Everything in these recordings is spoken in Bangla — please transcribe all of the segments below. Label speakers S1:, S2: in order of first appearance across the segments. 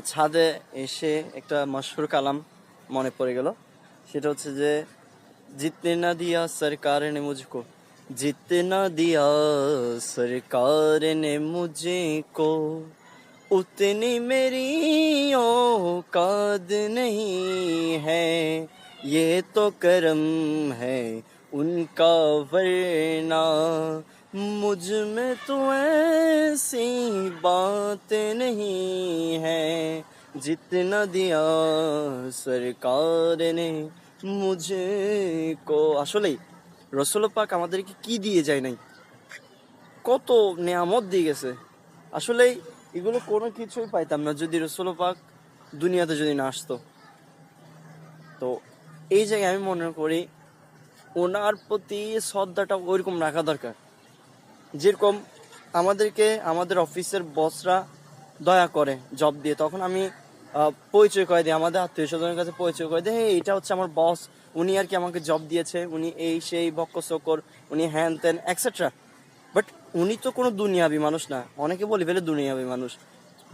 S1: ছাদে এসে একটা মশহুর কালাম মনে পড়ে গেল। সেটা হচ্ছে যে জিতনে না দিয়া সরকার নে মুঝকো, जितना दिया सरकार ने मुझको, उतनी मेरी औकात नहीं है, ये तो करम है उनका, वरना मुझ में तो ऐसी बात नहीं है, जितना दिया सरकार ने मुझको। আসলেই রসুল পাক আমাদেরকে কি দিয়ে যায় নাই, কত নেয়ামত দিয়ে গেছে। আসলে এগুলো কোনো কিছুই পাইতাম না যদি রসুল পাক দুনিয়াতে যদি না আসতো। তো এই জায়গায় আমি মনে করি ওনার প্রতি শ্রদ্ধাটা ওইরকম রাখা দরকার, যেরকম আমাদেরকে আমাদের অফিসের বসরা দয়া করে জব দিয়ে, তখন আমি পরিচয় করে দিই, আমাদের আত্মীয় স্বজনের কাছে পরিচয় করে দিই, হ্যাঁ এটা হচ্ছে আমার বস, উনি আর কি আমাকে জব দিয়েছে, উনি এই সেই বক্কসকর, উনি হ্যান ত্যান এক্সেট্রা। বাট উনি তো কোনো দুনিয়াবি মানুষ না, অনেকে বলে ফেলে দুনিয়াবি মানুষ,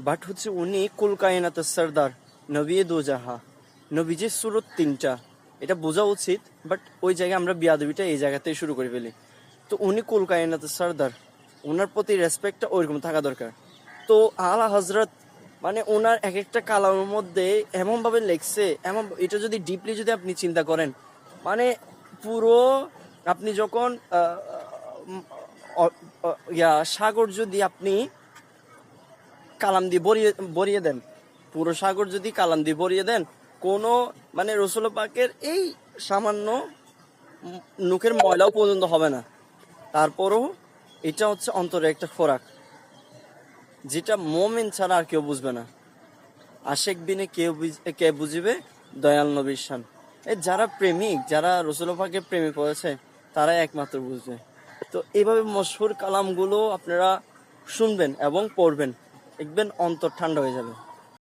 S1: বাট হচ্ছে উনি কুল কায়নাতের সরদার, নবী দু জাহা, নবীজির সুরত তিনটা, এটা বোঝা উচিত। বাট ওই জায়গায় আমরা বিয়াদবিটা এই জায়গাতেই শুরু করে ফেলি। তো উনি কুল কায়নাতের সরদার, ওনার প্রতি রেসপেক্টটা ওইরকম থাকা দরকার। তো আলা হজরত মানে ওনার এক একটা কালামের মধ্যে এমনভাবে লেখছে, এমন এটা যদি ডিপলি যদি আপনি চিন্তা করেন, মানে পুরো আপনি যখন সাগর যদি আপনি কালাম দিয়ে ভরিয়ে দেন, পুরো সাগর যদি কালাম দিয়ে ভরিয়ে দেন, কোনো মানে রসুল পাকের এই সামান্য মুখের ময়লাও পর্যন্ত হবে না। তারপরও এটা হচ্ছে অন্তরে একটা খোরাক, যেটা মোমেন ছাড়া আর কেউ বুঝবে না। আশেক বিনে কে বুঝিবে দয়াল নবীর শান। যারা প্রেমিক, যারা রসুল পাকের প্রেমে পড়েছে, তারাই একমাত্র বুঝবে। তো এইভাবে মশহুর কালামগুলো আপনারা শুনবেন এবং পড়বেন, দেখবেন অন্তর ঠান্ডা হয়ে যাবে।